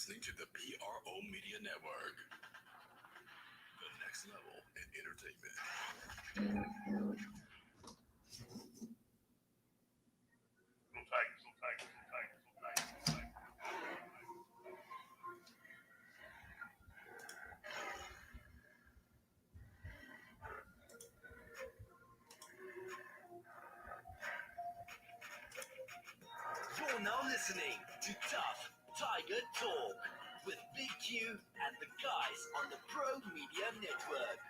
listening to the PRO Media Network, the next level in entertainment. You're now listening to TUFF Tiger Talk with Big Q and the guys on the Pro Media Network.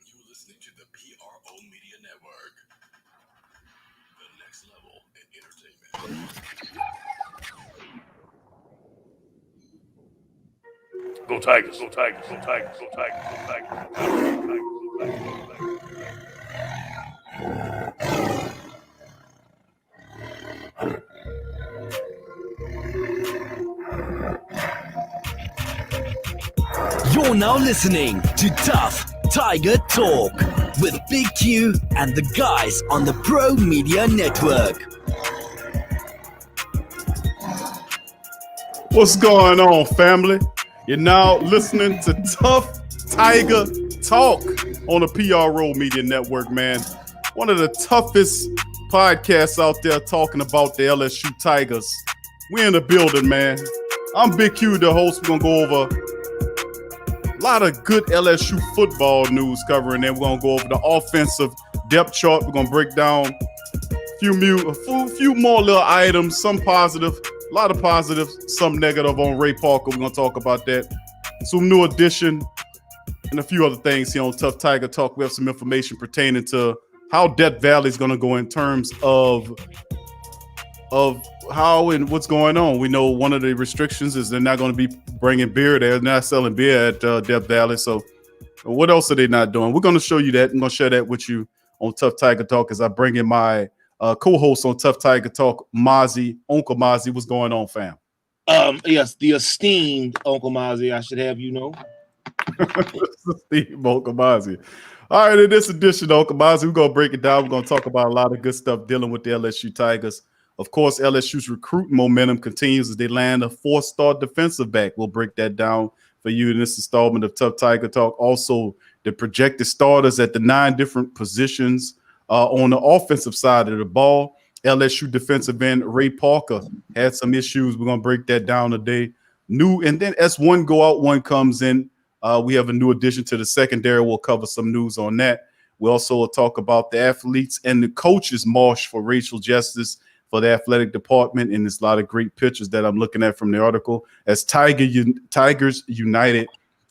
You're listening to the PRO Media Network, the next level in entertainment. Go Tigers, go Tigers, go Tigers, go Tigers, go Tigers, go Tigers, go Tigers, go Tigers, go Tigers. You're now listening to TUFF Tiger Talk with Big Q and the guys on the Pro Media Network. What's going on, family? You're now listening to TUFF Tiger Talk on the PRO Media Network, man. One of the toughest podcasts out there talking about the LSU Tigers. We're in the building, man. I'm Big Q, the host. We're going to go over a lot of good LSU football news covering there. We're going to go over the offensive depth chart. We're going to break down a few more little items, some positive, a lot of positive, some negative on Ray Parker. We're going to talk about that. Some new addition and a few other things here on TUFF Tiger Talk. We have some information pertaining to how Death Valley is going to go in terms of how and what's going on. We know one of the restrictions is they're not going to be bringing beer there. They're not selling beer at Death Valley. So what else are they not doing? We're going to show you that. I'm going to share that with you on TUFF Tiger Talk as I bring in my co-host on TUFF Tiger Talk, Mozzie, Uncle Mozzie. What's going on, fam? Yes, the esteemed Uncle Mozzie, I should have you know. Steve Uncle Mozzie. All right, in this edition of Uncle Mozzie, we're going to break it down. We're going to talk about a lot of good stuff dealing with the LSU Tigers. Of course, LSU's recruiting momentum continues as they land a 4-star defensive back. We'll break that down for you in this installment of TUFF Tiger Talk. Also, the projected starters at the 9 different positions on the offensive side of the ball. LSU defensive end Ray Parker had some issues. We're going to break that down today. And then as one go out, one comes in. We have a new addition to the secondary. We'll cover some news on that. We also will talk about the athletes and the coaches march for racial justice for the athletic department. And there's a lot of great pictures that I'm looking at from the article. As Tigers United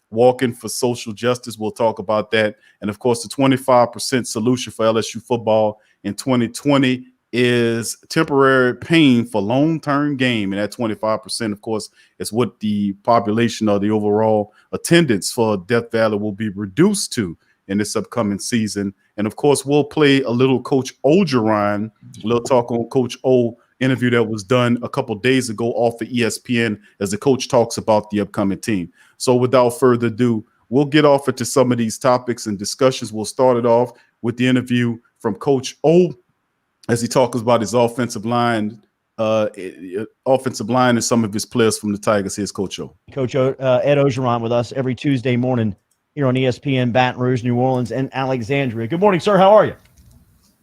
walking for social justice, we'll talk about that. And of course, the 25% solution for LSU football in 2020 is temporary pain for long-term gain. And that 25%, of course, is what the population or the overall attendance for Death Valley will be reduced to in this upcoming season. And of course, we'll play a little Coach Ogeron. We'll talk on Coach O interview that was done a couple days ago off of ESPN as the coach talks about the upcoming team. So without further ado, we'll get off into some of these topics and discussions. We'll start it off with the interview from Coach O as he talks about his offensive line and some of his players from the Tigers. Here's Coach O. Coach Ed Ogeron with us every Tuesday morning here on ESPN, Baton Rouge, New Orleans, and Alexandria. Good morning, sir. How are you?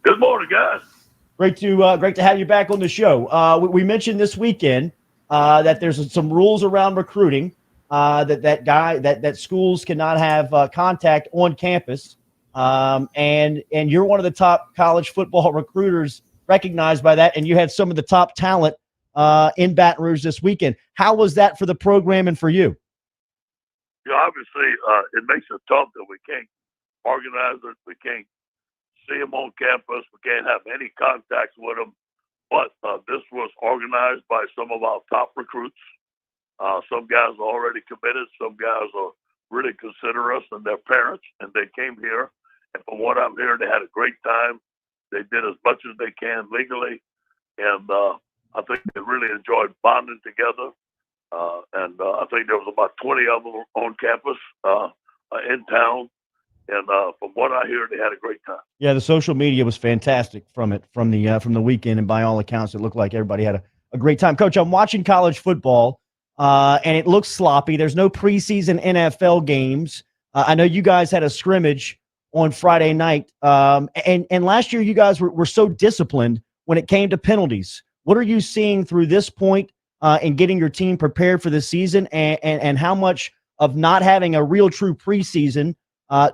Good morning, guys. Great to have you back on the show. We mentioned this weekend that there's some rules around recruiting, that schools cannot have contact on campus, and you're one of the top college football recruiters recognized by that, and you had some of the top talent in Baton Rouge this weekend. How was that for the program and for you? Yeah, obviously, it makes it tough that we can't organize it. We can't see them on campus. We can't have any contacts with them. But this was organized by some of our top recruits. Some guys are already committed. Some guys are really consider us and their parents, and they came here. And from what I'm hearing, they had a great time. They did as much as they can legally. And I think they really enjoyed bonding together. And I think there was about 20 of them on campus in town. And from what I hear, they had a great time. Yeah, the social media was fantastic from the weekend, and by all accounts, it looked like everybody had a great time. Coach, I'm watching college football, and it looks sloppy. There's no preseason NFL games. I know you guys had a scrimmage on Friday night, and last year you guys were so disciplined when it came to penalties. What are you seeing through this point in getting your team prepared for the season, and how much of not having a real true preseason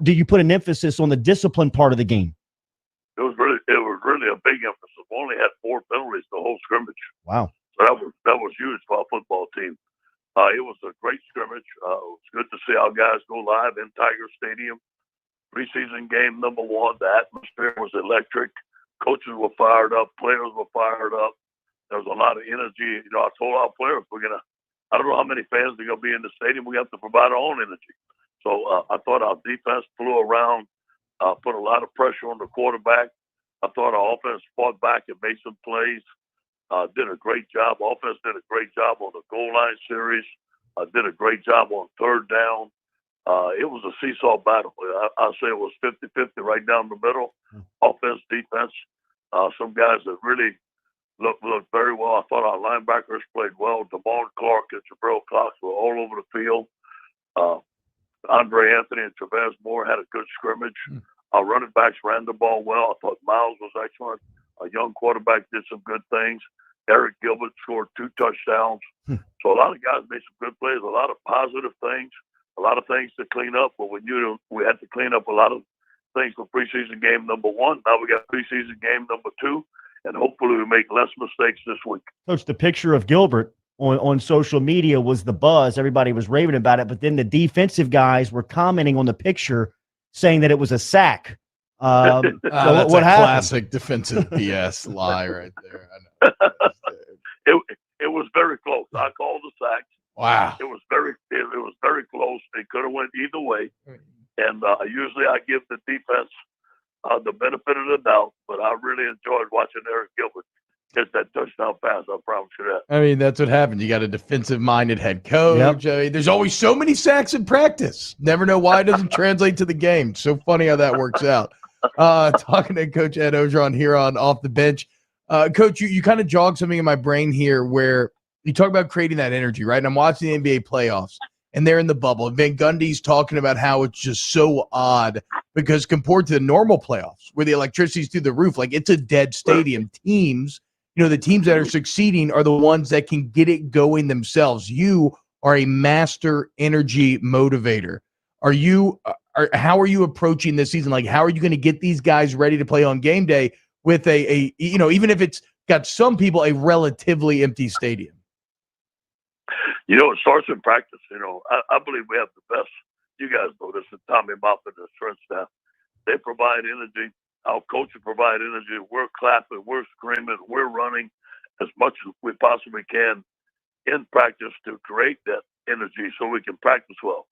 do you put an emphasis on the discipline part of the game? It was really a big emphasis. We only had 4 penalties the whole scrimmage. Wow. So that was huge for our football team. It was a great scrimmage. It was good to see our guys go live in Tiger Stadium. Preseason game number 1. The atmosphere was electric. Coaches were fired up. Players were fired up. There was a lot of energy. You know, I told our players, I don't know how many fans are going to be in the stadium. We have to provide our own energy. So I thought our defense flew around, put a lot of pressure on the quarterback. I thought our offense fought back and made some plays, did a great job. Offense did a great job on the goal line series, did a great job on third down. It was a seesaw battle. I'll say it was 50-50 right down the middle, offense, defense. Some guys that really looked very well. I thought our linebackers played well. Damone Clark and Jabril Cox were all over the field. Andre Anthony and Travez Moore had a good scrimmage. Our running backs ran the ball well. I thought Miles was excellent. A young quarterback did some good things. Eric Gilbert scored 2 touchdowns. So a lot of guys made some good plays, a lot of positive things, a lot of things to clean up. But we had to clean up a lot of things for preseason game number 1. Now we got preseason game number 2, and hopefully we make less mistakes this week. Coach, the picture of Gilbert on social media was the buzz. Everybody was raving about it, but then the defensive guys were commenting on the picture saying that it was a sack. That's what a happened? classic defensive BS lie right there. I know. It was very close. I called the sack. Wow. It was very close. It could have went either way. And usually I give the defense the benefit of the doubt, but I really enjoyed watching Eric Gilbert get that touchdown pass. I promise you that. I mean, that's what happened. You got a defensive-minded head coach. Yep. I mean, there's always so many sacks in practice. Never know why it doesn't translate to the game. So funny how that works out. Talking to Coach Ed Ogeron here on Off the Bench. Coach, you kind of jogged something in my brain here where you talk about creating that energy, right? And I'm watching the NBA playoffs, and they're in the bubble. And Van Gundy's talking about how it's just so odd because compared to the normal playoffs where the electricity's through the roof, like it's a dead stadium. Teams, the teams that are succeeding are the ones that can get it going themselves. You are a master energy motivator. How are you approaching this season? Like, how are you going to get these guys ready to play on game day with even if it's got some people, a relatively empty stadium? It starts in practice. I believe we have the best. You guys know this, and Tommy Moffitt and the strength staff. They provide energy. Our coaches provide energy. We're clapping, we're screaming, we're running as much as we possibly can in practice to create that energy so we can practice well.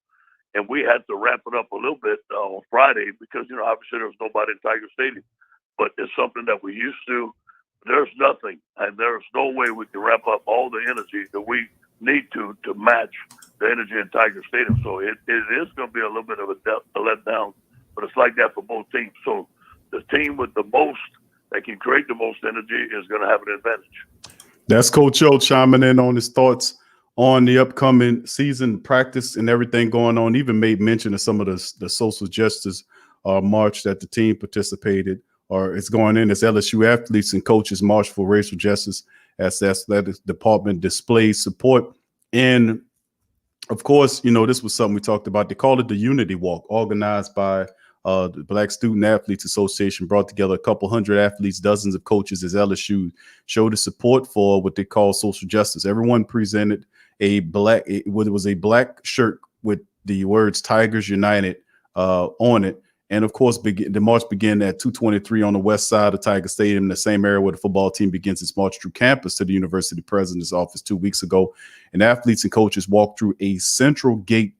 And we had to ramp it up a little bit on Friday because, obviously there was nobody in Tiger Stadium. But it's something that we used to. There's nothing, and there's no way we can ramp up all the energy that we need to match the energy in Tiger Stadium. So it is going to be a little bit of a letdown, but it's like that for both teams. So the team with the most that can create the most energy is going to have an advantage. That's Coach O chiming in on his thoughts on the upcoming season, practice, and everything going on. Even made mention of some of the social justice march that the team participated or is going in as LSU athletes and coaches march for racial justice as the athletic department displays support. And of course, this was something we talked about. They called it the Unity Walk, organized by the Black Student Athletes Association, brought together a couple hundred athletes, dozens of coaches as LSU showed the support for what they call social justice. Everyone presented it was a black shirt with the words Tigers United on it. And of course, the march began at 223 on the west side of Tiger Stadium, the same area where the football team begins its march through campus to the university president's office 2 weeks ago. And athletes and coaches walked through a central gate.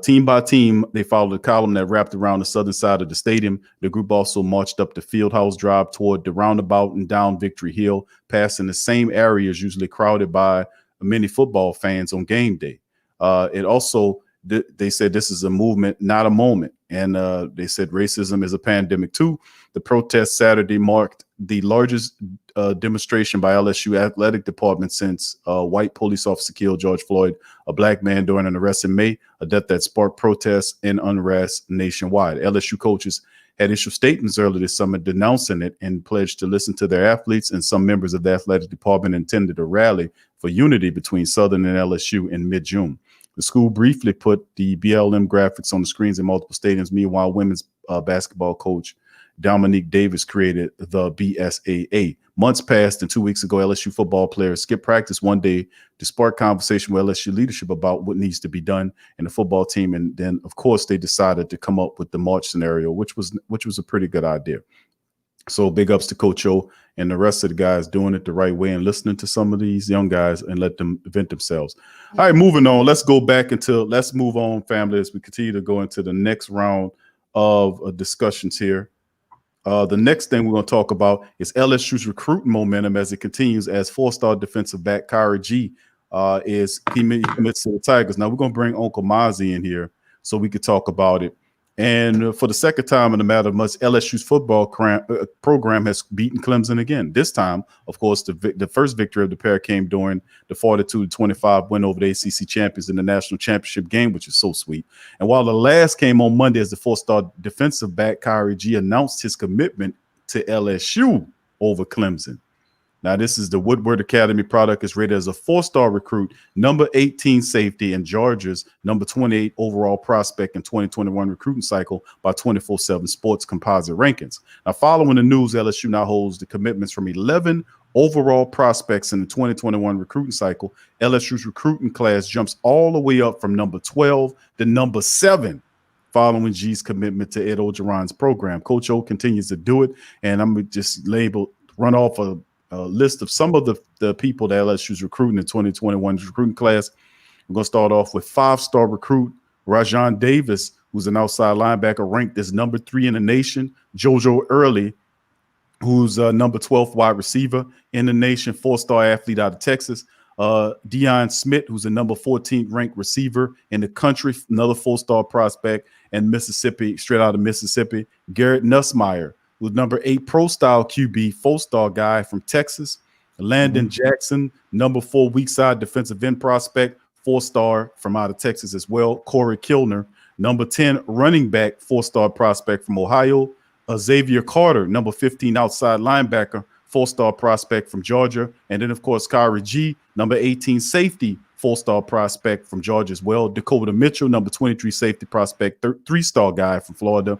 Team by team, they followed a column that wrapped around the southern side of the stadium. The group also marched up the Fieldhouse Drive toward the roundabout and down Victory Hill, passing the same areas usually crowded by many football fans on game day. They said this is a movement, not a moment. And they said racism is a pandemic too. The protest Saturday marked the largest demonstration by LSU athletic department since white police officer killed George Floyd, a black man, during an arrest in May, a death that sparked protests and unrest nationwide. LSU coaches had issued statements earlier this summer denouncing it and pledged to listen to their athletes, and some members of the athletic department intended a rally for unity between Southern and LSU in mid-June. The school briefly put the BLM graphics on the screens in multiple stadiums. Meanwhile, women's basketball coach Dominique Davis created the BSAA. Months passed, and 2 weeks ago, LSU football players skipped practice one day to spark conversation with LSU leadership about what needs to be done in the football team. And then, of course, they decided to come up with the March scenario, which was a pretty good idea. So big ups to Coach O and the rest of the guys doing it the right way and listening to some of these young guys and let them vent themselves. All right, moving on. Let's move on, family, as we continue to go into the next round of discussions here. The next thing we're going to talk about is LSU's recruiting momentum as it continues, as four-star defensive back Kyrie G commits to the Tigers. Now we're going to bring Uncle Mozzie in here so we could talk about it. And for the second time in a matter of months, LSU's football program has beaten Clemson again. This time, of course, the first victory of the pair came during the 42-25 win over the ACC champions in the national championship game, which is so sweet. And while the last came on Monday, as the four-star defensive back Kyrie G announced his commitment to LSU over Clemson. Now, this is the Woodward Academy product. Is rated as a four-star recruit, number 18 safety, and Georgia's number 28 overall prospect in 2021 recruiting cycle by 24/7 Sports Composite Rankings. Now, following the news, LSU now holds the commitments from 11 overall prospects in the 2021 recruiting cycle. LSU's recruiting class jumps all the way up from number 12 to number 7, following G's commitment to Ed Ogeron's program. Coach O continues to do it, and I'm going to just run off a list of some of the people that LSU's recruiting in 2021 recruiting class. We're going to start off with 5-star recruit Rajon Davis, who's an outside linebacker ranked as number 3 in the nation. JoJo Early, who's number 12th wide receiver in the nation, 4-star athlete out of Texas. Deion Smith, who's a number 14th ranked receiver in the country, another 4-star prospect, and Mississippi, straight out of Mississippi. Garrett Nussmeier, with number 8 pro-style QB, 4-star guy from Texas. Landon Jackson, number 4 weak side defensive end prospect, 4-star from out of Texas as well. Corey Kilner, number 10 running back, 4-star prospect from Ohio. Xavier Carter, number 15 outside linebacker, 4-star prospect from Georgia. And then, of course, Kyrie G, number 18 safety, 4-star prospect from Georgia as well. Dakota Mitchell, number 23 safety prospect, 3-star guy from Florida.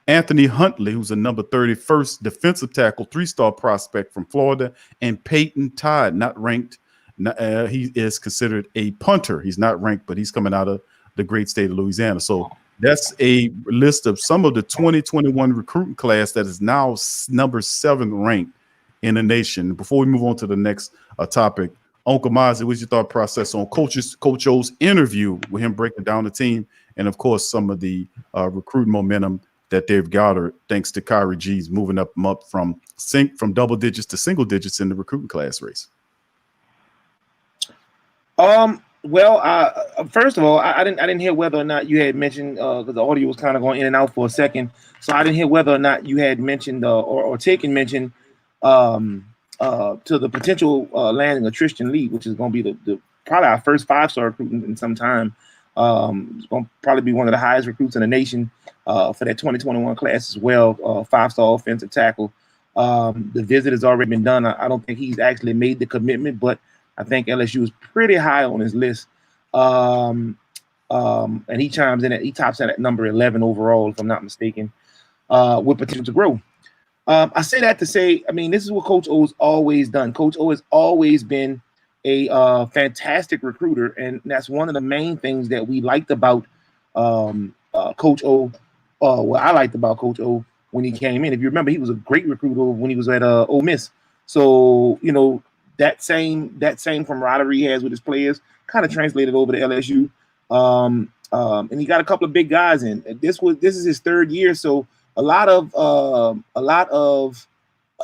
Anthony Huntley, who's a number 31st defensive tackle, 3-star prospect from Florida. And Peyton Todd, not ranked. He is considered a punter. He's not ranked, but he's coming out of the great state of Louisiana. So that's a list of some of the 2021 recruiting class that is now number 7 ranked in the nation. Before we move on to the next topic, Uncle Mozzie, what's your thought process on Coach O's interview with him breaking down the team, and of course some of the recruiting momentum that they've gathered thanks to Kyrie G's moving up from double digits to single digits in the recruiting class race? Well, first of all, I didn't hear whether or not you had mentioned, because the audio was kind of going in and out for a second, so I didn't hear whether or not you had mentioned or taken mention to the potential landing of Tristan Lee, which is going to be the probably our first 5-star recruit in some time. It's going to probably be one of the highest recruits in the nation for that 2021 class as well. 5-star offensive tackle. The visit has already been done. I don't think he's actually made the commitment, but I think LSU is pretty high on his list. And he chimes in he tops in at number 11 overall, if I'm not mistaken, with potential to grow. I say that to say, I mean, this is what Coach O's always done. Coach O has always been a fantastic recruiter, and that's one of the main things that we liked about Coach O. What I liked about Coach O when he came in. If you remember, he was a great recruiter when he was at Ole Miss. So, you know, that same camaraderie he has with his players kind of translated over to LSU. And he got a couple of big guys in. This is his 3rd year, so a lot of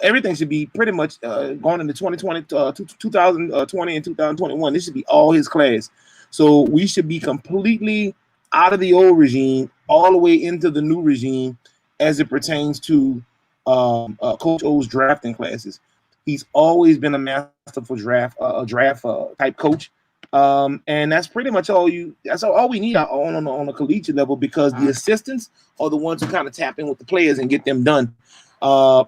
everything should be pretty much going into 2020 and 2021. This should be all his class. So we should be completely out of the old regime, all the way into the new regime as it pertains to Coach O's drafting classes. He's always been a masterful draft type coach. And that's pretty much that's all we need on a collegiate level, because the assistants are the ones who kind of tap in with the players and get them done.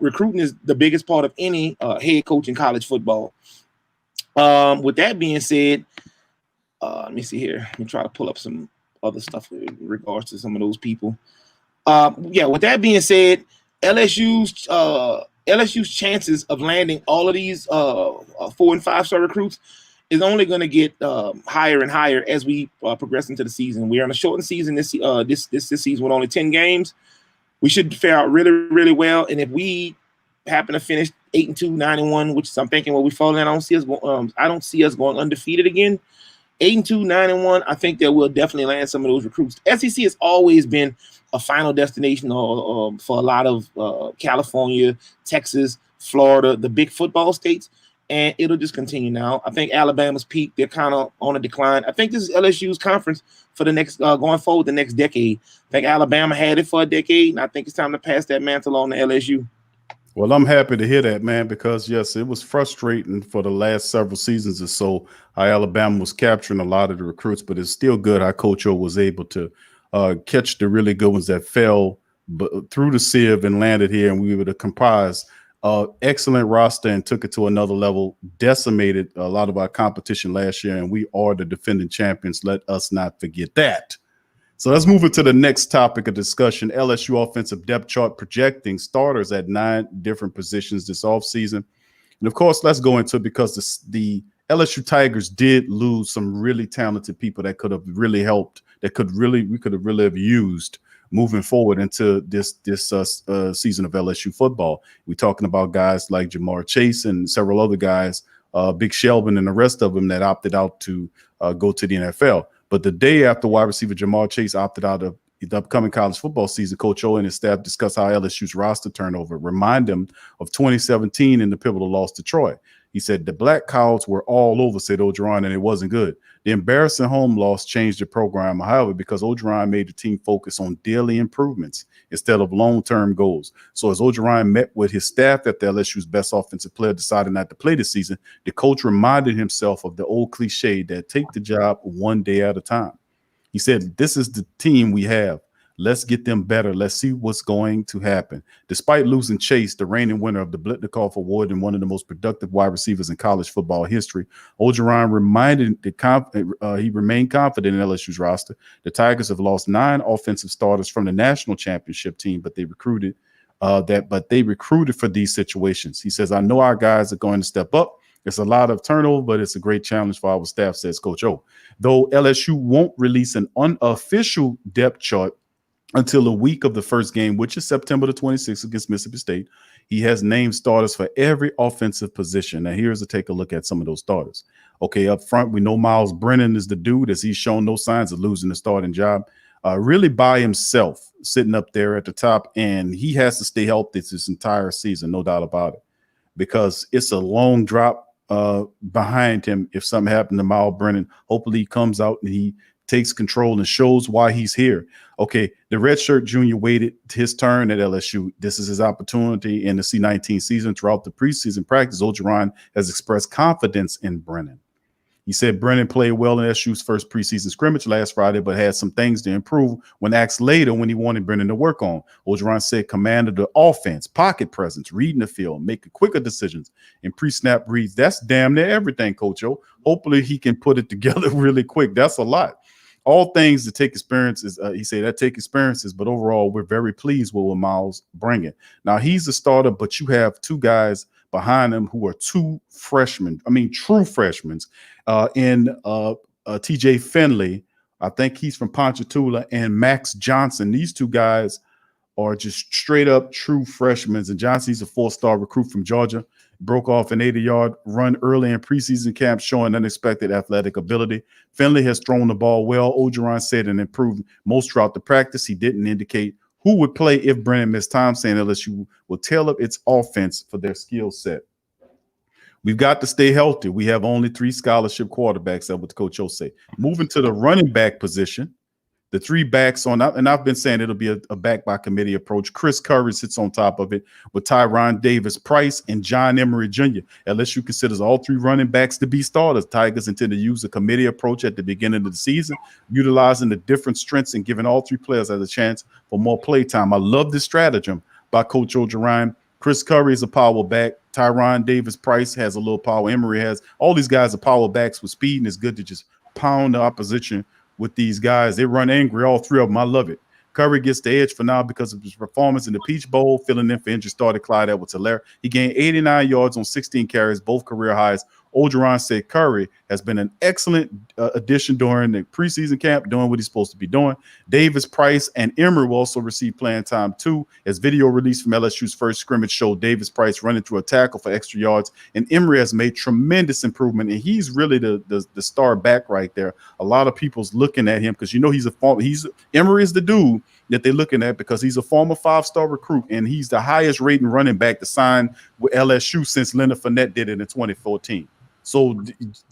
Recruiting is the biggest part of any head coach in college football. With that being said, let me see here. Let me try to pull up some other stuff in regards to some of those people. With that being said, LSU's chances of landing all of these 4- and 5-star recruits is only going to get higher and higher as we progress into the season. We are in a shortened season this season with only 10 games. We should fare out really, really well. And if we happen to finish 8-2, 9-1, which is I'm thinking we fall in, I don't see us going undefeated again. 8-2, 9-1. I think that we'll definitely land some of those recruits. SEC has always been a final destination for a lot of California, Texas, Florida, the big football states, and it'll just continue now. I think Alabama's peak. They're kind of on a decline. I think this is LSU's conference for the next going forward the next decade. I think Alabama had it for a decade, and I think it's time to pass that mantle on to LSU. Well, I'm happy to hear that, man, because, yes, it was frustrating for the last several seasons or so how Alabama was capturing a lot of the recruits, but it's still good how Coach O was able to catch the really good ones that fell through the sieve and landed here, and we were to comprise excellent roster and took it to another level, decimated a lot of our competition last year, and we are the defending champions. Let us not forget that. So let's move into the next topic of discussion. LSU offensive depth chart projecting starters at 9 different positions this offseason. And of course, let's go into it because the LSU Tigers did lose some really talented people that could have really helped, we could have really have used moving forward into this season of LSU football. We're talking about guys like Jamar Chase and several other guys, Big Shelvin and the rest of them that opted out to go to the NFL. But the day after wide receiver Jamar Chase opted out of the upcoming college football season, Coach O and his staff discussed how LSU's roster turnover remind him of 2017 in the pivotal loss to Troy. He said the Black Cows were all over, said Orgeron, and it wasn't good. The embarrassing home loss changed the program, however, because Orgeron made the team focus on daily improvements instead of long-term goals. So as Orgeron met with his staff after LSU's best offensive player decided not to play this season, the coach reminded himself of the old cliche that take the job one day at a time. He said, this is the team we have. Let's get them better. Let's see what's going to happen. Despite losing Chase, the reigning winner of the Blitnikoff Award and one of the most productive wide receivers in college football history, Orgeron he remained confident in LSU's roster. The Tigers have lost 9 offensive starters from the national championship team, but they recruited for these situations. He says, I know our guys are going to step up. It's a lot of turnover, but it's a great challenge for our staff, says Coach O. Though LSU won't release an unofficial depth chart until the week of the first game, which is September the 26th against Mississippi State, he has named starters for every offensive position. Now, here's a take a look at some of those starters. Okay, up front, we know Miles Brennan is the dude, as he's shown no signs of losing the starting job. Really by himself, sitting up there at the top, and he has to stay healthy this entire season, no doubt about it, because it's a long drop behind him if something happened to Miles Brennan. Hopefully he comes out and he takes control and shows why he's here. Okay, the redshirt junior waited his turn at LSU. This is his opportunity in the C19 season. Throughout the preseason practice, Orgeron has expressed confidence in Brennan. He said Brennan played well in LSU's first preseason scrimmage last Friday, but had some things to improve when asked later when he wanted Brennan to work on. Orgeron said command of the offense, pocket presence, reading the field, making quicker decisions, and pre-snap reads. That's damn near everything, Coach O. Hopefully he can put it together really quick. That's a lot. All things that take experiences, he said that take experiences, but overall, we're very pleased with what Miles bringing. Now, he's a starter, but you have 2 guys behind him who are true freshmen in TJ Finley. I think he's from Ponchatoula, and Max Johnson. These 2 guys are just straight up true freshmen. And Johnson's a 4-star recruit from Georgia. Broke off an 80-yard run early in preseason camp, showing unexpected athletic ability. Finley has thrown the ball well. Orgeron said and improved most throughout the practice. He didn't indicate who would play if Brennan missed time, saying LSU will tailor its offense for their skill set. We've got to stay healthy. We have only 3 scholarship quarterbacks, that's what Coach O say. Moving to the running back position, The three backs on, and I've been saying it'll be a back by committee approach. Chris Curry sits on top of it with Tyron Davis Price and John Emery Jr. LSU considers all three running backs to be starters. Tigers intend to use a committee approach at the beginning of the season, utilizing the different strengths and giving all three players a chance for more play time. I love this stratagem by Coach Orgeron. Chris Curry is a power back. Tyron Davis Price has a little power. Emery has. All these guys are power backs with speed, and it's good to just pound the opposition with these guys. They run angry, all three of them. I love it. Curry gets the edge for now because of his performance in the Peach Bowl, filling in for injured starter Clyde Edwards-Helaire. He gained 89 yards on 16 carries, both career highs. Orgeron said Curry has been an excellent addition during the preseason camp, doing what he's supposed to be doing. Davis, Price, and Emery will also receive playing time too, as video released from LSU's first scrimmage showed Davis Price running through a tackle for extra yards, and Emery has made tremendous improvement, and he's really the star back right there. A lot of people's looking at him because Emery is the dude that they're looking at because he's a former 5-star recruit, and he's the highest rating running back to sign with LSU since Leonard Fournette did it in 2014. So,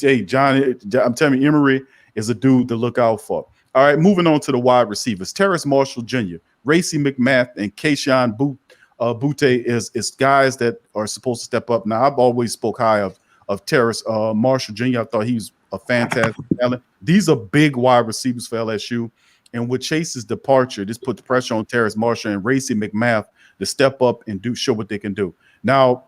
hey, John, I'm telling you, Emery is a dude to look out for. All right, moving on to the wide receivers. Terrace Marshall Jr., Racy McMath, and Keyshawn Butte is guys that are supposed to step up. Now, I've always spoke high of Terrace Marshall Jr. I thought he was a fantastic talent. These are big wide receivers for LSU. And with Chase's departure, this put the pressure on Terrace Marshall and Racy McMath to step up and show what they can do. Now,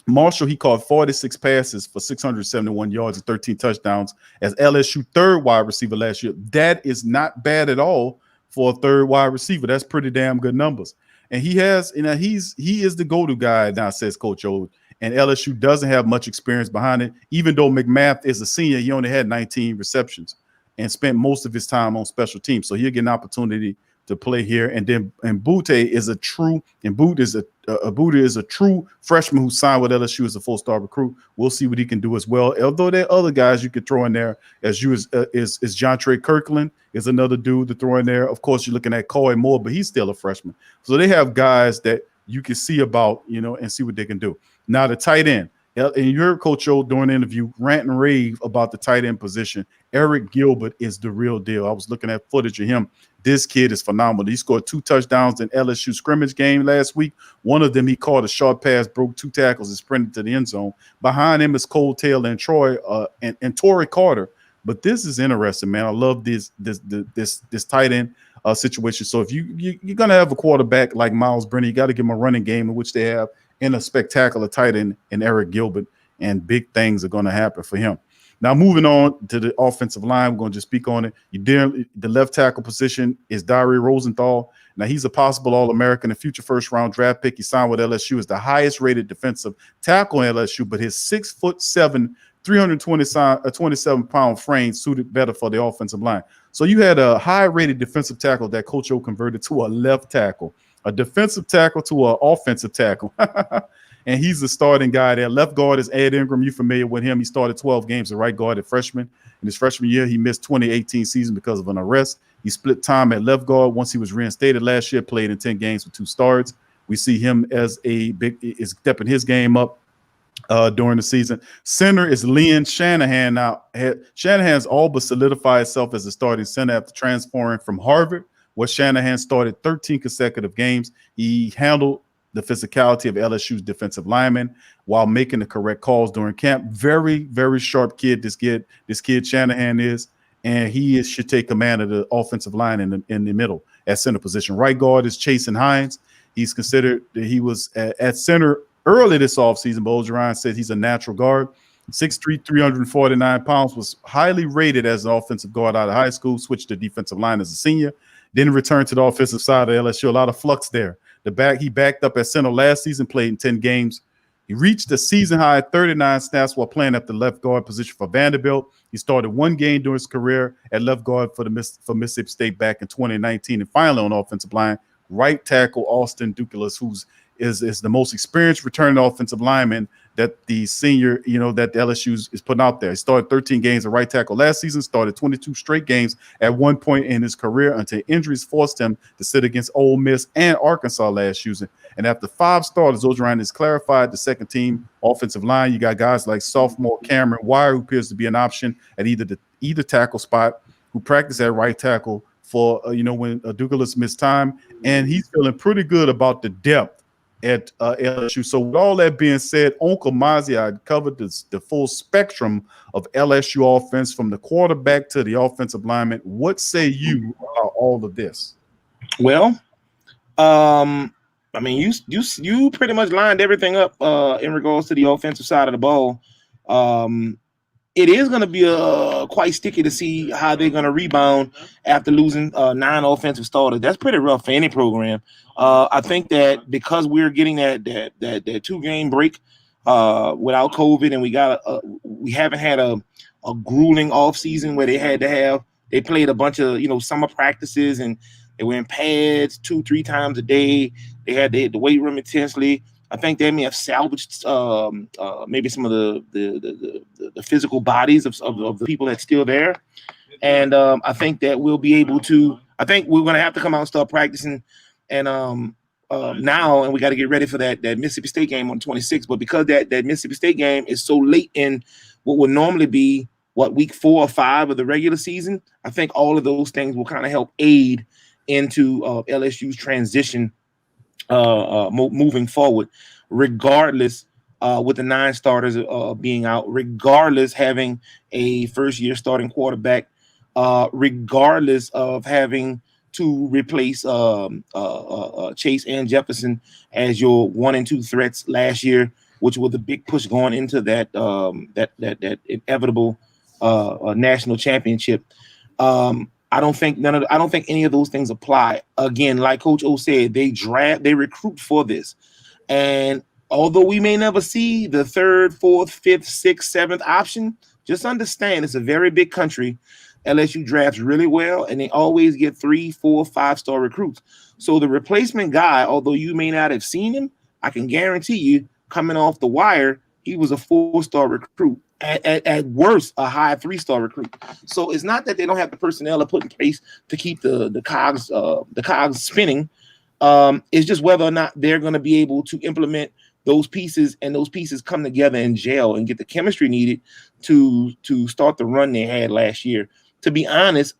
Marshall, he caught 46 passes for 671 yards and 13 touchdowns as LSU third wide receiver last year. That is not bad at all for a third wide receiver. That's pretty damn good numbers. And he is the go-to guy now, says Coach O. And LSU doesn't have much experience behind it. Even though McMath is a senior, he only had 19 receptions and spent most of his time on special teams. So he'll get an opportunity to play here. And Butte is a true freshman who signed with LSU as a 4-star recruit. We'll see what he can do as well. Although there are other guys you could throw in there, is John Trey Kirkland is another dude to throw in there. Of course, you're looking at Coy Moore, but he's still a freshman. So they have guys that you can see about, and see what they can do. Now the tight end. And you heard Coach O during the interview rant and rave about the tight end position. Eric Gilbert is the real deal. I was looking at footage of him. This kid is phenomenal. He scored 2 touchdowns in LSU scrimmage game last week. One of them, he caught a short pass, broke 2 tackles, and sprinted to the end zone. Behind him is Cole Taylor and and Torrey Carter. But this is interesting, man. I love this tight end situation. So if you're gonna have a quarterback like Miles Brennan, you got to give him a running game, in which they have in a spectacular tight end in Eric Gilbert, and big things are going to happen for him. Now, moving on to the offensive line, we're going to just speak on it. The left tackle position is Dare Rosenthal. Now, he's a possible All-American, a future first-round draft pick. He signed with LSU as the highest-rated defensive tackle in LSU, but his 6'7", 327-pound frame suited better for the offensive line. So you had a high-rated defensive tackle that Coach O converted to a left tackle, a defensive tackle to an offensive tackle. And he's the starting guy there. Left guard is Ed Ingram. You're familiar with him. He started 12 games at right guard at freshman. In his freshman year, he missed 2018 season because of an arrest. He split time at left guard. Once he was reinstated last year, played in 10 games with 2 starts. We see him as is stepping his game up during the season. Center is Leon Shanahan. Now, Shanahan's all but solidified itself as a starting center after transferring from Harvard, where Shanahan started 13 consecutive games. He handled the physicality of LSU's defensive linemen while making the correct calls during camp. Very, very sharp kid. This kid Shanahan is, and he should take command of the offensive line in the middle at center position. Right guard is Chasen Hines. He's considered that he was at center early this offseason, but Orgeron said he's a natural guard. 6'3", 349 pounds, was highly rated as an offensive guard out of high school, switched to defensive line as a senior, then returned to the offensive side of LSU. A lot of flux there. He backed up at center last season, played in 10 games. He reached a season-high 39 snaps while playing at the left guard position for Vanderbilt. He started 1 game during his career at left guard for Mississippi State back in 2019. And finally on offensive line, right tackle Austin Dukelis, who's is the most experienced returning offensive lineman that the senior, that the LSU is putting out there. He started 13 games at right tackle last season, started 22 straight games at one point in his career until injuries forced him to sit against Ole Miss and Arkansas last season. And after 5 starters, Orgeron has clarified the second team offensive line. You got guys like sophomore Cameron Wire, who appears to be an option at either tackle spot, who practiced at right tackle for when Douglas missed time, and he's feeling pretty good about the depth at LSU. So with all that being said, Uncle Mazi, I covered the full spectrum of LSU offense from the quarterback to the offensive lineman. What say you about all of this? Well, I mean, you pretty much lined everything up in regards to the offensive side of the ball. It is going to be quite sticky to see how they're going to rebound after losing 9 offensive starters. That's pretty rough for any program. I think that because we're getting that 2-game break without COVID, and we haven't had a grueling off season where they played a bunch of summer practices, and they were in pads 2-3 times a day. They had the weight room intensely. I think they may have salvaged maybe some of the physical bodies of the people that's still there. And I think that we'll be able to – I think we're going to have to come out and start practicing and now, and we got to get ready for that Mississippi State game on the 26th. But because that Mississippi State game is so late in what would normally be, week 4 or 5 of the regular season, I think all of those things will kind of help aid into LSU's transition moving forward, regardless with the 9 starters being out, regardless having a first-year starting quarterback, regardless of having to replace Chase and Jefferson as your 1 and 2 threats last year, which was the big push going into that inevitable national championship. I don't think any of those things apply. Again, like Coach O said, they recruit for this. And although we may never see the 3rd, 4th, 5th, 6th, 7th option, just understand it's a very big country. LSU drafts really well, and they always get 3, 4, 5-star recruits. So the replacement guy, although you may not have seen him, I can guarantee you, coming off the wire, he was a 4-star recruit. At worst, a high 3-star recruit. So it's not that they don't have the personnel to put in place to keep the cogs spinning. It's just whether or not they're going to be able to implement those pieces, and those pieces come together in gel and get the chemistry needed to start the run they had last year. To be honest,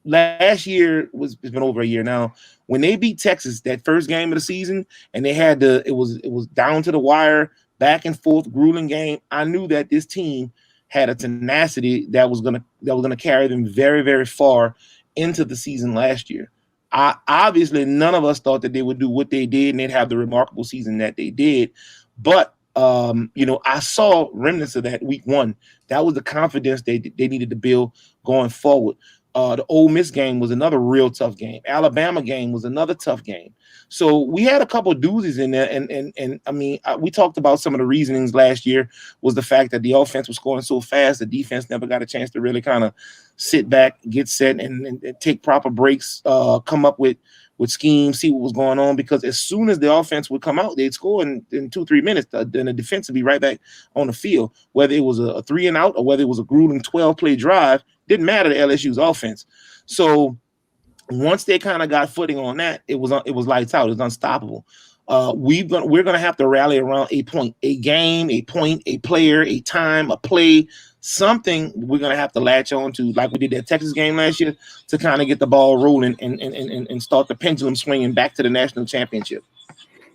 last year it's been over a year now. When they beat Texas that first game of the season, and they had it was down to the wire, back and forth, grueling game, I knew that this team had a tenacity that was gonna carry them very, very far into the season last year. Obviously, none of us thought that they would do what they did and they'd have the remarkable season that they did. But I saw remnants of that week 1. That was the confidence they needed to build going forward. The Ole Miss game was another real tough game. Alabama game was another tough game. So we had a couple of doozies in there, and I mean, we talked about some of the reasonings last year was the fact that the offense was scoring so fast, the defense never got a chance to really kind of sit back, get set, and take proper breaks, come up with schemes, see what was going on. Because as soon as the offense would come out, they'd score in 2-3 minutes. Then the defense would be right back on the field. Whether it was a 3 and out or whether it was a grueling 12-play drive, didn't matter to LSU's offense. So once they kind of got footing on that, it was lights out. It was unstoppable. We're going to have to rally around a point, a game, a point, a player, a time, a play, something we're going to have to latch on to, like we did that Texas game last year, to kind of get the ball rolling and start the pendulum swinging back to the national championship.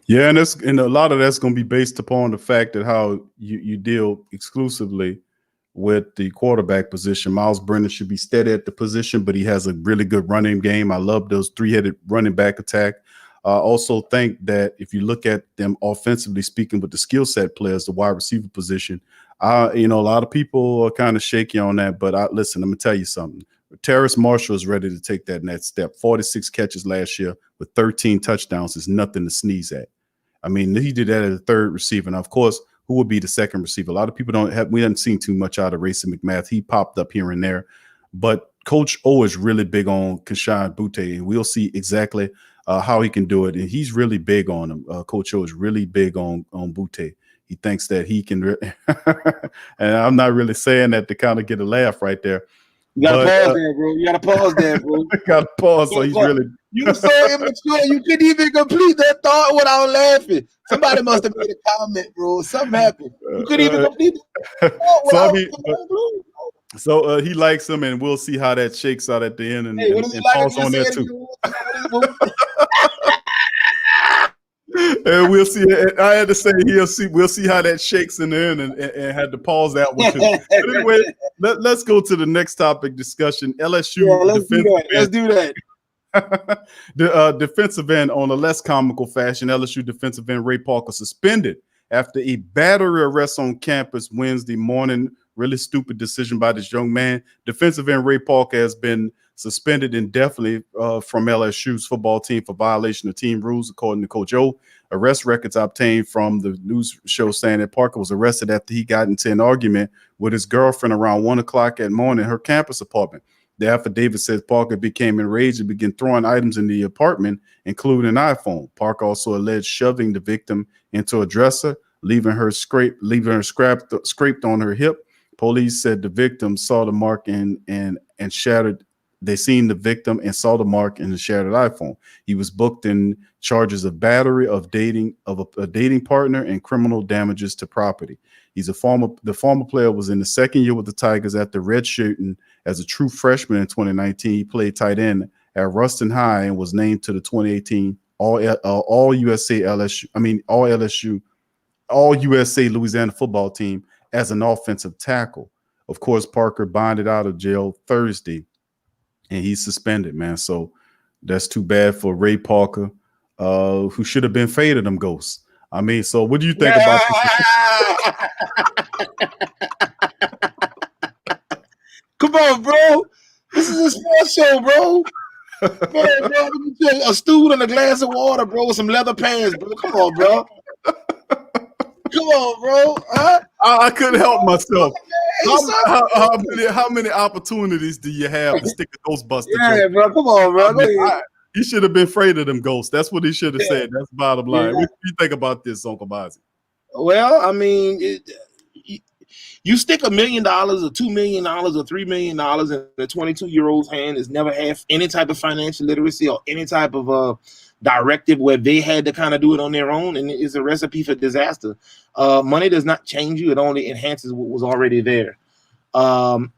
Yeah, and a lot of that's going to be based upon the fact that how you deal exclusively with the quarterback position. Miles Brennan should be steady at the position, but he has a really good running game. I love those 3-headed running back attack. I also think that if you look at them offensively speaking with the skill set players, the wide receiver position, a lot of people are kind of shaky on that. But listen, I'm going to tell you something. Terrace Marshall is ready to take that next step. 46 catches last year with 13 touchdowns is nothing to sneeze at. I mean, he did that as a 3rd receiver. Now, of course, who would be the 2nd receiver? A lot of people we haven't seen too much out of Racing McMath. He popped up here and there. But Coach O is really big on Kayshon Boutte, and we'll see exactly how he can do it. And he's really big on him. Coach O is really big on Boutte. He thinks that he can and I'm not really saying that to kind of get a laugh right there. You gotta pause there, bro. You gotta pause there, bro. Gotta pause. So he's really. You were so immature. You couldn't even complete that thought without laughing. Somebody must have made a comment, bro. Something happened. You couldn't even complete it. So he likes him, and we'll see how that shakes out at the end. And, Hey, what and, is it and like? pause Just on say there it too. again. What is it? And we'll see. I had to say he'll see. We'll see how that shakes in the end, and had to pause that one too. But anyway, let's go to the next topic discussion. LSU Yeah, let's do defensive that. Let's do that. the defensive end on a less comical fashion. LSU defensive end Ray Parker suspended after a battery arrest on campus Wednesday morning. Really stupid decision by this young man. Defensive end Ray Parker has been suspended indefinitely from LSU's football team for violation of team rules, according to Coach O. Arrest records obtained from the news show saying that Parker was arrested after he got into an argument with his girlfriend around 1 o'clock at morning in her campus apartment. The affidavit says Parker became enraged and began throwing items in the apartment, including an iPhone. Parker also alleged shoving the victim into a dresser, leaving her scraped on her hip. Police said the victim saw the mark and shattered. They seen the victim and saw the mark in the shattered iPhone. He was booked in charges of battery, of dating a dating partner, and criminal damages to property. The former player was in the second year with the Tigers after redshirting as a true freshman in 2019. He played tight end at Ruston High and was named to the 2018 All USA Louisiana football team as an offensive tackle. Of course, Parker bonded out of jail Thursday, and he's suspended, man. So that's too bad for Ray Parker, who should have been faded them ghosts. I mean, so what do you think about this? Come on, bro. This is a sports show, bro. Man, bro, a stool and a glass of water, bro, with some leather pants, bro. Come on, bro. Come on, bro. Huh? I couldn't help myself. How many opportunities do you have to stick a Ghostbuster joke? Bro. Come on, bro. He should have been afraid of them ghosts. That's what he should have said. That's the bottom line. What do you think about this, Uncle Bazzi? Well, I mean, you stick $1 million or $2 million or $3 million in a 22-year-old's hand that's never had any type of financial literacy or any type of directive where they had to kind of do it on their own, and it's a recipe for disaster. Money does not change you; it only enhances what was already there.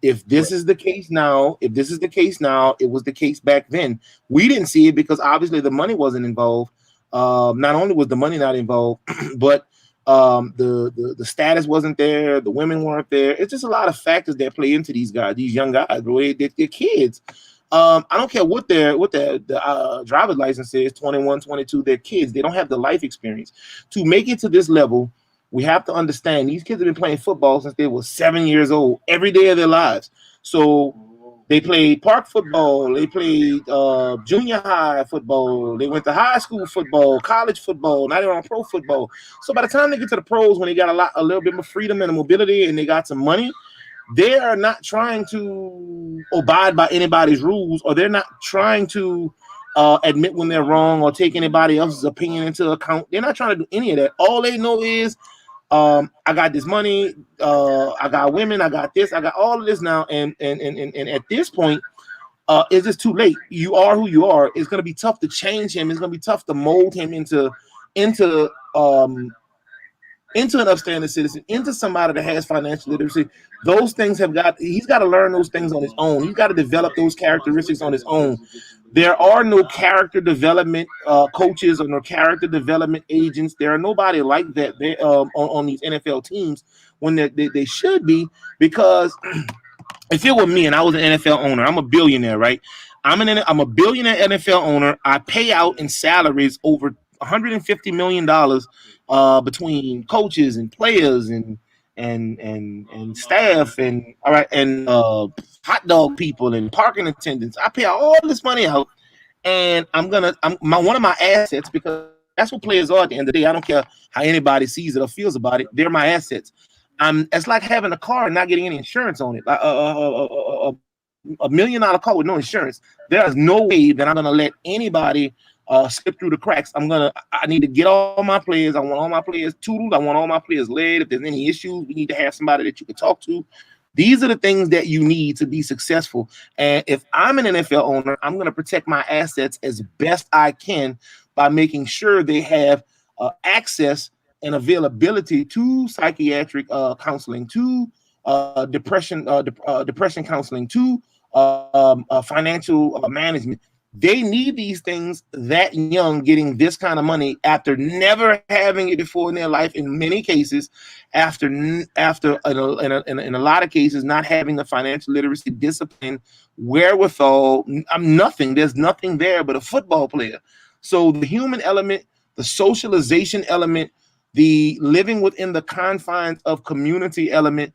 If this is the case now, it was the case back then. We didn't see it because obviously the money wasn't involved. Not only was the money not involved, but the status wasn't there, the women weren't there. It's just a lot of factors that play into these young guys, bro. They're kids. I don't care what their driver's license is, 21, 22, they're kids. They don't have the life experience. To make it to this level, we have to understand these kids have been playing football since they were 7 years old, every day of their lives. So they played park football, they played junior high football, they went to high school football, college football, now they're on pro football. So by the time they get to the pros, when they got a little bit more freedom and mobility and they got some money, they are not trying to abide by anybody's rules, or they're not trying to admit when they're wrong or take anybody else's opinion into account. They're not trying to do any of that. All they know is I got this money, I got women, I got this, I got all of this now, and at this point, it's just too late. You are who you are. It's gonna be tough to change him. It's gonna be tough to mold him into an upstanding citizen, into somebody that has financial literacy. Those things he's got to learn those things on his own. He's got to develop those characteristics on his own. There are no character development coaches or no character development agents. There are nobody like that on these NFL teams when they should be, because if it were me and I was an NFL owner, I'm a billionaire, right? I'm a billionaire NFL owner. I pay out in salaries over $150 million between coaches and players and staff and hot dog people and parking attendants. I pay all this money out, and one of my assets, because that's what players are at the end of the day. I don't care how anybody sees it or feels about it. They're my assets. It's like having a car and not getting any insurance on it. A $1 million car with no insurance. There is no way that I'm gonna let anybody slip through the cracks. I need to get all my players. I want all my players tutored. I want all my players led. If there's any issues, we need to have somebody that you can talk to. These are the things that you need to be successful. And if I'm an NFL owner, I'm going to protect my assets as best I can by making sure they have access and availability to psychiatric counseling, to depression counseling to financial management. They need these things that young, getting this kind of money after never having it before in their life. In many cases, after in a lot of cases, not having the financial literacy, discipline, wherewithal. I'm nothing. There's nothing there but a football player. So the human element, the socialization element, the living within the confines of community element,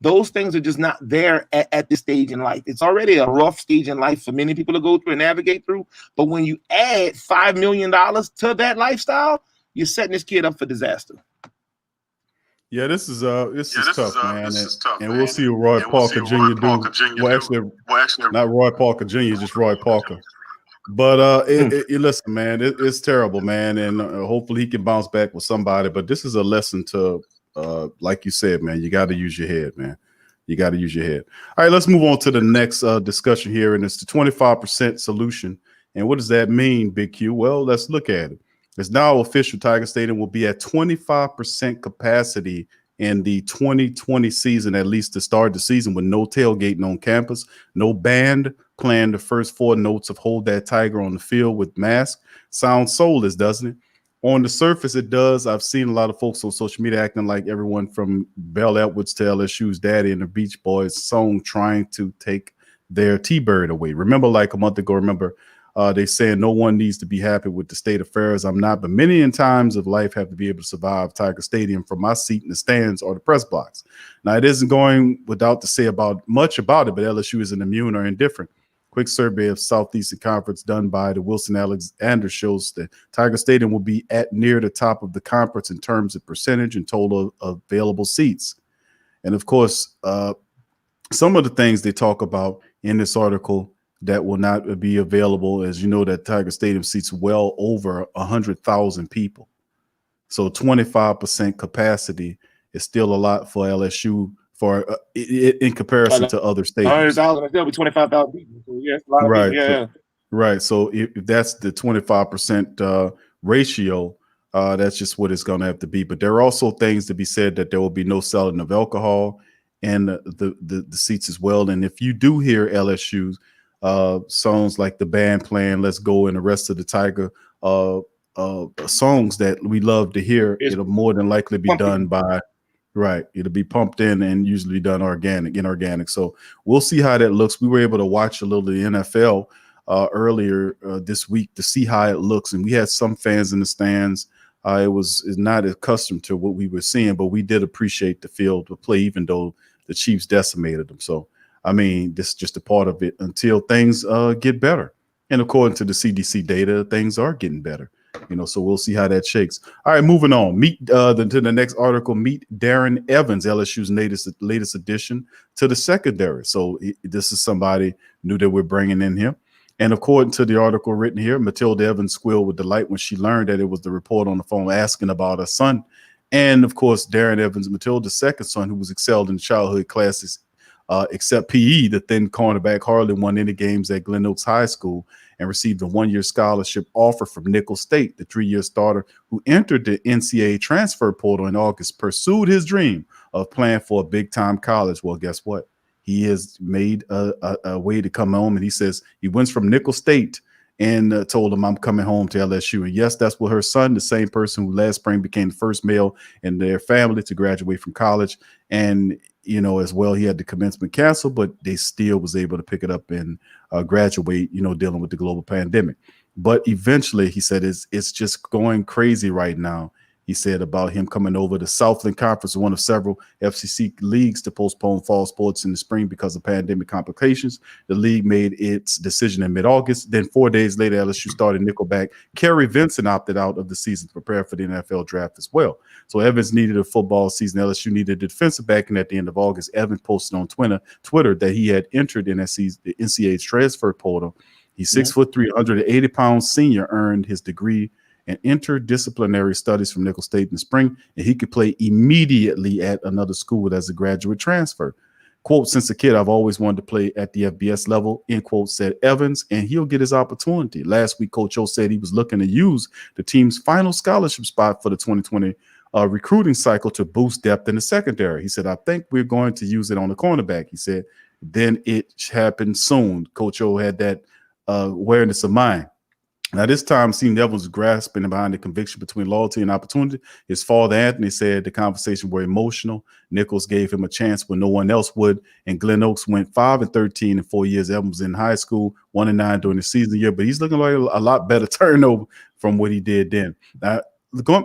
those things are just not there at this stage in life. It's already a rough stage in life for many people to go through and navigate through. But when you add $5 million to that lifestyle, you're setting this kid up for disaster. Yeah, this is tough, man. And we'll see what Roy Parker Jr. do. Well, actually, not Roy Parker Jr., just Roy Parker. But listen, man, it's terrible, man. And hopefully he can bounce back with somebody. But this is a lesson to, like you said, man, you got to use your head, man. You got to use your head. All right, let's move on to the next discussion here. And it's the 25% solution. And what does that mean, Big Q? Well, let's look at it. It's now official. Tiger Stadium will be at 25% capacity in the 2020 season, at least to start the season, with no tailgating on campus, no band playing the first 4 notes of Hold That Tiger on the field with mask. Sounds soulless, doesn't it? On the surface, it does. I've seen a lot of folks on social media acting like everyone from Bell Edwards to LSU's Daddy and the Beach Boys song trying to take their T-Bird away. Remember, like a month ago, they saying no one needs to be happy with the state of affairs. I'm not, but many in times of life have to be able to survive Tiger Stadium from my seat in the stands or the press box. Now, it isn't going without to say much about it, but LSU isn't immune or indifferent. Quick survey of Southeastern Conference done by the Wilson Alexander shows that Tiger Stadium will be at near the top of the conference in terms of percentage and total available seats. And of course, some of the things they talk about in this article that will not be available, as you know, that Tiger Stadium seats well over 100,000 people. So 25% capacity is still a lot for LSU in comparison to other stadiums. 100,000, there'll be 25,000 people. So yeah, a lot of Right. people. Yeah. Right. So if that's the 25% ratio, that's just what it's going to have to be. But there are also things to be said that there will be no selling of alcohol and the seats as well. And if you do hear LSU songs like the band playing Let's Go and the rest of the Tiger songs that we love to hear, it'll more than likely be done by, right, it'll be pumped in and usually done inorganic. So we'll see how that looks. We were able to watch a little of the NFL earlier this week to see how it looks, and we had some fans in the stands. Is not accustomed to what we were seeing, but we did appreciate the field of play, even though the Chiefs decimated them. So I mean, this is just a part of it until things get better. And according to the CDC data, things are getting better. So we'll see how that shakes. All right, moving on. To the next article. Meet Darren Evans, LSU's latest addition to the secondary. So this is somebody new that we're bringing in here. And according to the article written here, Matilda Evans squealed with delight when she learned that it was the reporter on the phone asking about her son. And of course, Darren Evans, Matilda's second son, who was excelled in childhood classes, except PE, the thin cornerback hardly won any games at Glen Oaks High School and received a 1-year scholarship offer from Nicholls State. The 3-year starter, who entered the NCAA transfer portal in August, pursued his dream of playing for a big-time college. Well, guess what? He has made a way to come home, and he says he went from Nicholls State and told him, I'm coming home to LSU. And yes, that's what her son, the same person who last spring became the first male in their family to graduate from college. And as well, he had the commencement canceled, but they still was able to pick it up and graduate, dealing with the global pandemic. But eventually, he said, it's just going crazy right now. He said about him coming over. The Southland Conference, one of several FCC leagues to postpone fall sports in the spring because of pandemic complications. The league made its decision in mid-August. Then 4 days later, LSU started nickelback. Kerry Vincent opted out of the season to prepare for the NFL draft as well. So Evans needed a football season. LSU needed a defensive back, and at the end of August, Evans posted on Twitter that he had entered the NCAA's transfer portal. He's 6'3", 180-pound senior, earned his degree in interdisciplinary studies from Nicholls State in the spring, and he could play immediately at another school as a graduate transfer. Quote, since a kid, I've always wanted to play at the FBS level, end quote, said Evans, and he'll get his opportunity. Last week, Coach O said he was looking to use the team's final scholarship spot for the 2020 recruiting cycle to boost depth in the secondary. He said, I think we're going to use it on the cornerback. He said, then it happened soon. Coach O had that awareness of mind. Now, this time, Steve Neville was grasping behind the conviction between loyalty and opportunity. His father, Anthony, said the conversation were emotional. Nichols gave him a chance when no one else would. And Glen Oaks went 5-13 in 4 years. Evans was in high school, 1-9 during the season year, but he's looking like a lot better turnover from what he did then. Now,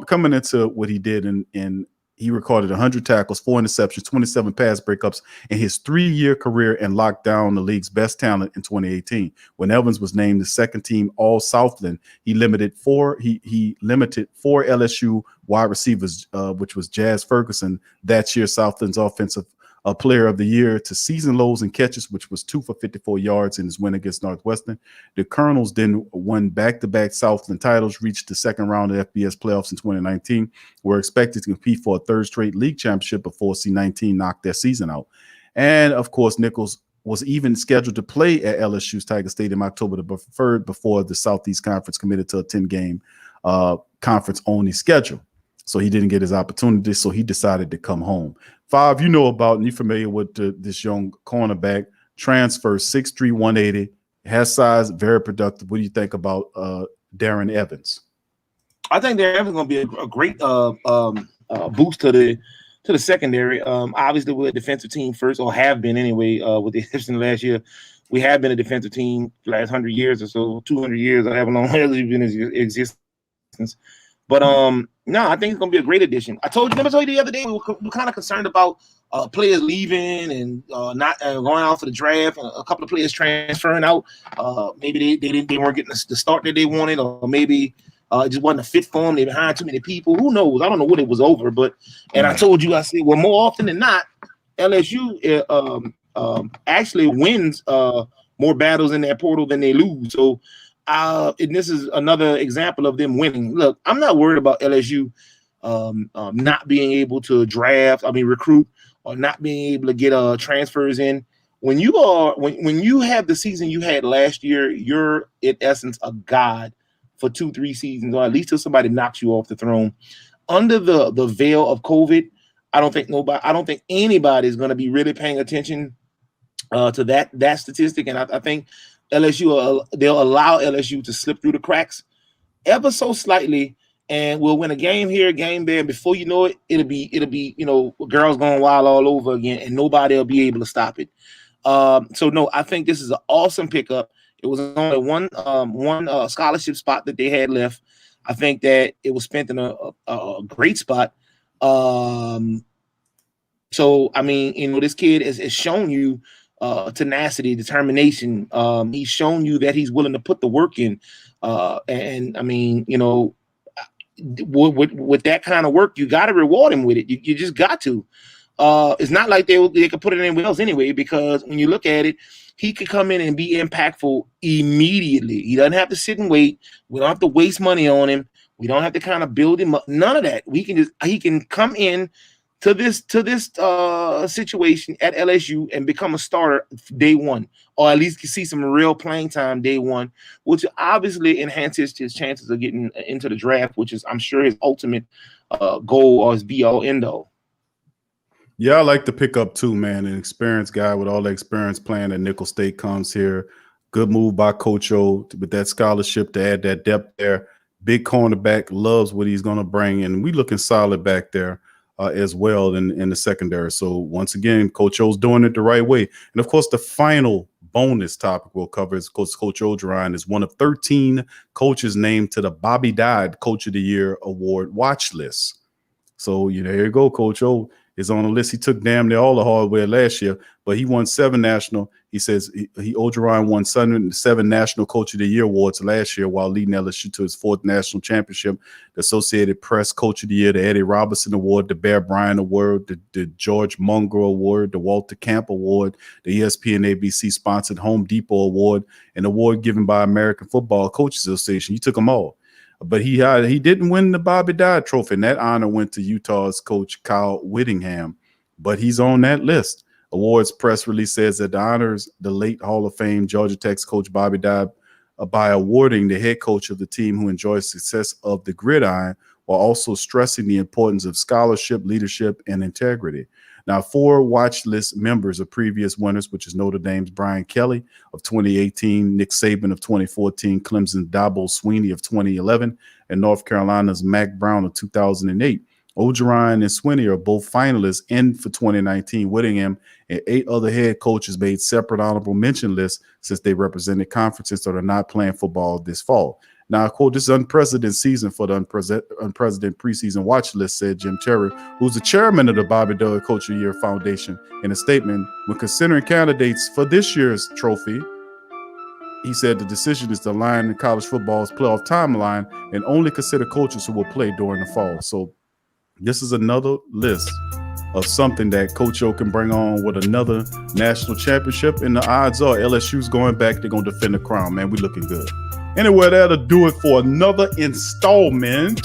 coming into what he did in he recorded 100 tackles, 4 interceptions, 27 pass breakups in his 3-year career and locked down the league's best talent in 2018. When Evans was named the second team All Southland, he limited four LSU wide receivers, which was Jazz Ferguson, that year Southland's offensive player of the year, to season lows and catches, which was 2 for 54 yards in his win against Northwestern. The Colonels then won back-to-back Southland titles, reached the second round of FBS playoffs in 2019, were expected to compete for a third straight league championship before C19 knocked their season out. And, of course, Nichols was even scheduled to play at LSU's Tiger Stadium October the 3rd before the Southeast Conference committed to a 10-game conference-only schedule. So he didn't get his opportunity, so he decided to come home. Five, you know about, and you're familiar with this young cornerback, transfer, 6'3", 180, has size, very productive. What do you think about Darren Evans? I think Darren Evans is going to be a great boost to the secondary. Obviously, we're a defensive team first, or have been anyway, with the exception of last year. We have been a defensive team the last 100 years or so, 200 years, or however long LSU been in existence. But no, I think it's gonna be a great addition. I told you the other day we were kind of concerned about players leaving and not going out for the draft. A couple of players transferring out. Maybe they weren't getting the start that they wanted, or maybe it just wasn't a fit for them. They behind too many people. Who knows? I don't know what it was over. But I told you, I said, well, more often than not, LSU actually wins more battles in that portal than they lose. So. And this is another example of them winning. Look, I'm not worried about LSU not being able to recruit, or not being able to get transfers in. When you have the season you had last year, you're in essence a god for 2-3 seasons, or at least till somebody knocks you off the throne. Under the veil of COVID, I don't think anybody is going to be really paying attention to that statistic, and I think LSU they'll allow LSU to slip through the cracks ever so slightly, and we'll win a game here, a game there. Before you know it, it'll be girls going wild all over again, and nobody will be able to stop it. So no, I think this is an awesome pickup. It was only one scholarship spot that they had left. I think that it was spent in a great spot. So I mean, this kid has shown you tenacity, determination. He's shown you that he's willing to put the work in. And I mean, with that kind of work, you got to reward him with it. You just got to. It's not like they could put it anywhere else anyway, because when you look at it, he could come in and be impactful immediately. He doesn't have to sit and wait. We don't have to waste money on him. We don't have to kind of build him up. None of that. He can come in to this situation at LSU and become a starter day one, or at least see some real playing time day one, which obviously enhances his chances of getting into the draft, which is, I'm sure, his ultimate goal, or his be-all, end-all. Yeah, I like to pick up too, man. An experienced guy with all the experience playing at Nicholls State comes here. Good move by Coach O with that scholarship to add that depth there. Big cornerback, loves what he's going to bring, and we looking solid back there. As well in the secondary. So once again, Coach O's doing it the right way. And of course, the final bonus topic we'll cover is Coach Ogeron is one of 13 coaches named to the Bobby Dodd Coach of the Year Award watch list. So there you go. Coach O is on the list. He took damn near all the hardware last year, but he won 7 national. He says Ogeron won 7 National Coach of the Year awards last year while leading LSU to his 4th national championship. The Associated Press Coach of the Year, the Eddie Robertson Award, the Bear Bryant Award, the George Munger Award, the Walter Camp Award, the ESPN ABC sponsored Home Depot Award, an award given by American Football Coaches Association. He took them all. But he didn't win the Bobby Dodd Trophy, and that honor went to Utah's coach Kyle Whittingham. But he's on that list. Awards press release says that the honors the late Hall of Fame Georgia Tech's coach Bobby Dodd by awarding the head coach of the team who enjoys success of the gridiron while also stressing the importance of scholarship, leadership, and integrity. Now, 4 watch list members of previous winners, which is Notre Dame's Brian Kelly of 2018, Nick Saban of 2014, Clemson's Dabo Sweeney of 2011, and North Carolina's Mac Brown of 2008. Ogeron and Sweeney are both finalists in for 2019. Whittingham and 8 other head coaches made separate honorable mention lists since they represented conferences that are not playing football this fall. Now, quote, this is an unprecedented season for the unprecedented preseason watch list, said Jim Terry, who's the chairman of the Bobby Doyle Coach of the Year Foundation. In a statement, when considering candidates for this year's trophy, he said the decision is to align in college football's playoff timeline and only consider coaches who will play during the fall. So this is another list of something that Coach O can bring on with another national championship. And the odds are LSU's going back. They're going to defend the crown, man. We're looking good. Anyway, that'll do it for another installment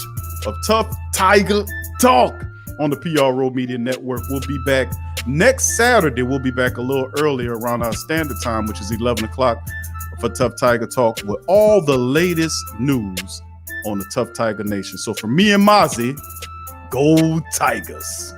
of Tough Tiger Talk on the PRO Media Network. We'll be back next Saturday. We'll be back a little earlier around our standard time, which is 11 o'clock for Tough Tiger Talk with all the latest news on the Tough Tiger Nation. So for me and Mozzie, go Tigers.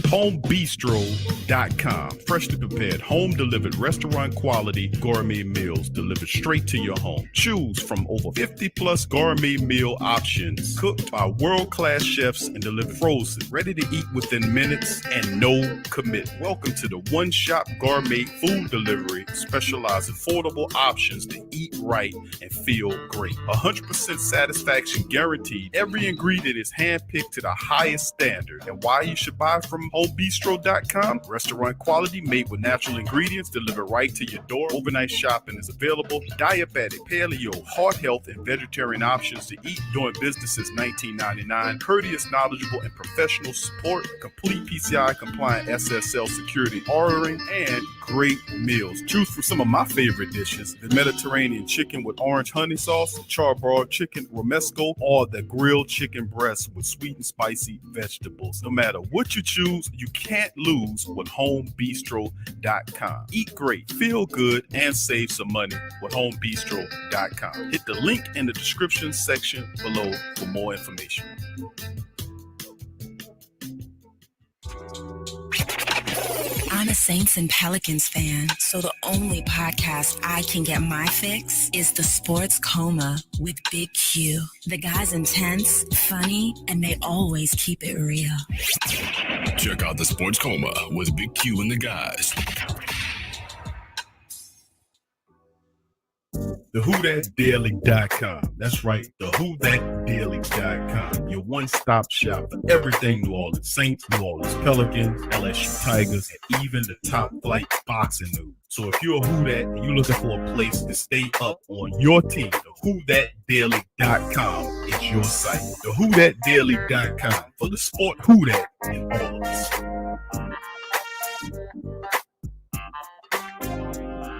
HomeBistro.com. Freshly prepared, home delivered, restaurant quality gourmet meals delivered straight to your home. Choose from over 50 plus gourmet meal options cooked by world-class chefs and delivered frozen, ready to eat within minutes and no commit. Welcome to the one-shop gourmet food delivery, specialized affordable options to eat right and feel great. 100% satisfaction guaranteed. Every ingredient is handpicked to the highest standard. And why you should buy from HomeBistro.com? Restaurant quality, made with natural ingredients, delivered right to your door. Overnight shopping is available. Diabetic, paleo, heart health, and vegetarian options to eat doing business since 1999. Courteous, knowledgeable, and professional support. Complete PCI compliant SSL security ordering, and great meals. Choose from some of my favorite dishes: the Mediterranean chicken with orange honey sauce, charbroiled chicken romesco, or the grilled chicken breast with sweet and spicy vegetables. No matter what you choose, you can't lose with HomeBistro.com. Eat great, feel good, and save some money with HomeBistro.com. Hit the link in the description section below for more information. I'm a Saints and Pelicans fan, so the only podcast I can get my fix is the Sports Coma with Big Q. The guy's intense, funny, and they always keep it real. Check out the Sports Coma with Big Q and the guys. TheWhoThatDaily.com. That's right, TheWhoThatDaily.com. Your one-stop shop for everything New Orleans Saints, New Orleans Pelicans, LSU Tigers, and even the top flight boxing news. So if you're a Who That and you're looking for a place to stay up on your team, TheWhoThatDaily.com is your site. TheWhoThatDaily.com for the sport Who That in all of us.